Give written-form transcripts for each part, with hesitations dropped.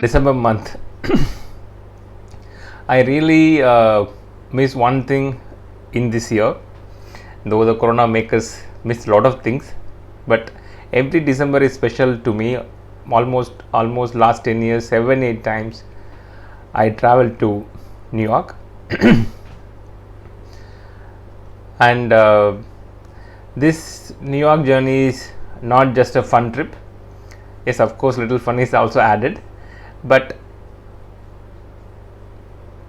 December month. I really miss one thing in this year, though the corona make us miss a lot of things, but every December is special to me. Almost last 10 years, 7-8 times I traveled to New York. And this New York journey is not just a fun trip. Yes, of course, little fun is also added, but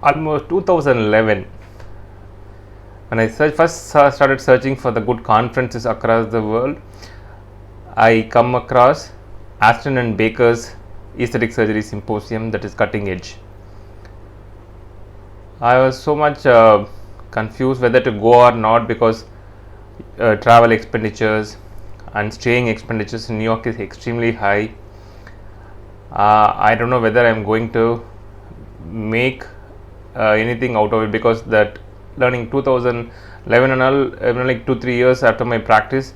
almost 2011, when I first started searching for the good conferences across the world, I come across Aston and Baker's Aesthetic Surgery Symposium, that is cutting edge. I was so much confused whether to go or not, because travel expenditures and staying expenditures in New York is extremely high. I don't know whether I am going to make anything out of it, because that learning 2011 and all, like 2-3 years after my practice,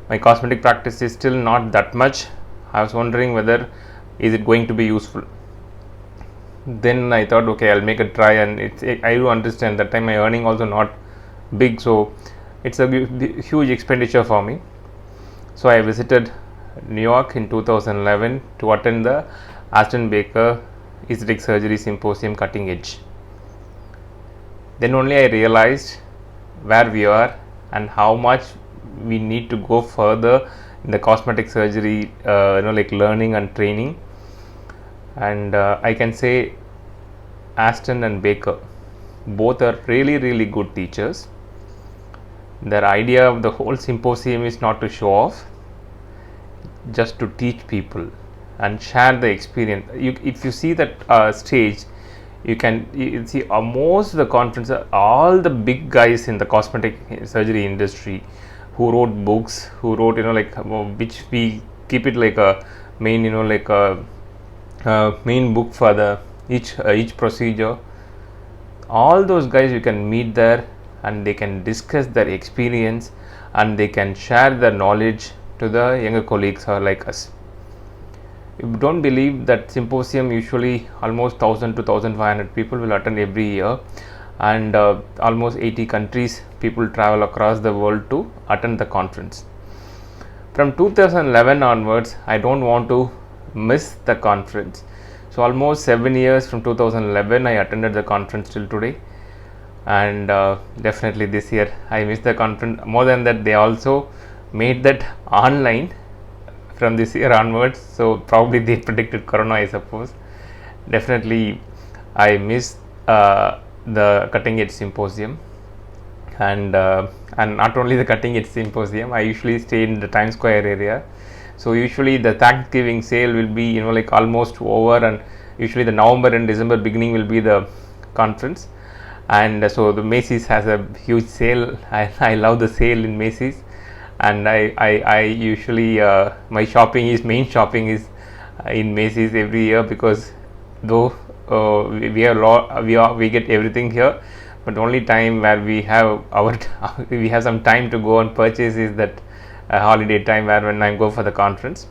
my cosmetic practice is still not that much. I was wondering whether is it going to be useful. Then I thought, okay, I'll make a try, and I do understand that time my earning also not big, so it's a huge expenditure for me. So I visited New York in 2011 to attend the Aston Baker Aesthetic Surgery Symposium cutting edge. Then only I realized where we are and how much we need to go further in the cosmetic surgery, like learning and training. And I can say Aston and Baker both are really good teachers. Their idea of the whole symposium is not to show off, just to teach people and share the experience. If you see that stage, you can see most of the conference, all the big guys in the cosmetic surgery industry who wrote books, who wrote which we keep it like a main main book for the each procedure. All those guys you can meet there, and they can discuss their experience, and they can share their knowledge to the younger colleagues or like us. You don't believe that symposium usually almost 1000 to 1500 people will attend every year, and almost 80 countries people travel across the world to attend the conference. From 2011 onwards, I don't want to miss the conference. So almost 7 years from 2011 I attended the conference till today, and definitely this year I missed the conference. More than that, they also made that online from this year onwards, so probably they predicted corona, I suppose. Definitely I missed the cutting edge symposium, and not only the cutting edge symposium, I usually stay in the Times Square area. So usually the Thanksgiving sale will be almost over, and usually the November and December beginning will be the conference. And so the Macy's has a huge sale. I love the sale in Macy's, and I usually my main shopping is in Macy's every year, because though we get everything here, but only time where we have we have some time to go and purchase is that holiday time, where when I go for the conference.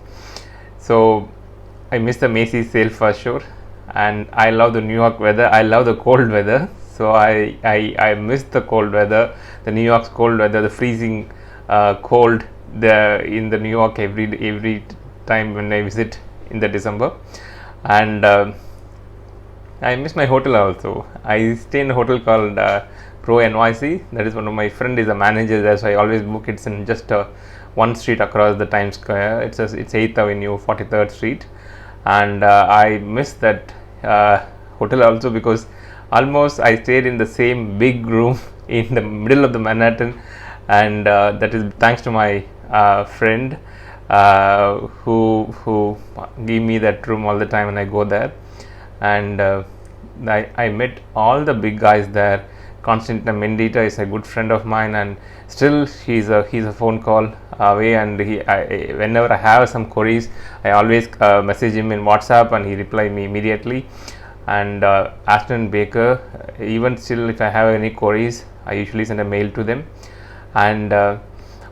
So I miss the Macy's sale for sure, and I love the New York weather. I love the cold weather, so I miss the cold weather, the New York's cold weather, the freezing cold in the New York every time when I visit in the December. And I miss my hotel also. I stay in a hotel called Pro NYC. That is one of my friend is a manager there, so I always book. It's in just one street across the Times Square. It's 8th Avenue, 43rd Street, and I miss that hotel also, because almost I stayed in the same big room in the middle of the Manhattan, and that is thanks to my friend who give me that room all the time when I go there. And I met all the big guys there. Constantine Mendita is a good friend of mine, and still he's a phone call away, and whenever I have some queries, I always message him in WhatsApp, and he reply me immediately. And Aston Baker, even still, if I have any queries, I usually send a mail to them. And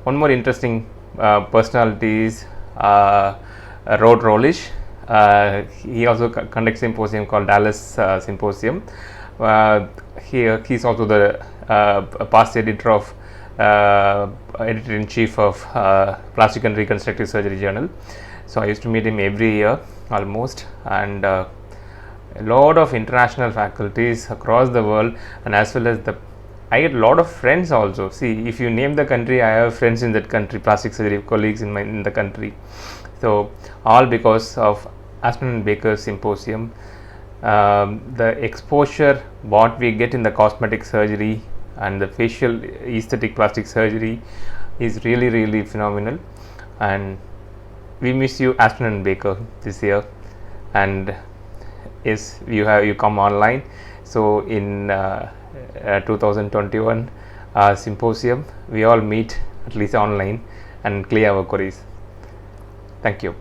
one more interesting personality is Rod Rolish. he also conducts symposium called Dallas Symposium. He's also the past editor of editor-in-chief of Plastic and Reconstructive Surgery Journal. So I used to meet him every year almost, and a lot of international faculties across the world, and as well as I get a lot of friends also. See, if you name the country, I have friends in that country, plastic surgery colleagues in the country. So all because of Aspen and Baker Symposium. The exposure what we get in the cosmetic surgery and the facial aesthetic plastic surgery is really phenomenal, and we miss you, Aspen and Baker, this year. And yes, you come online. So in 2021 symposium, we all meet at least online and clear our queries. Thank you.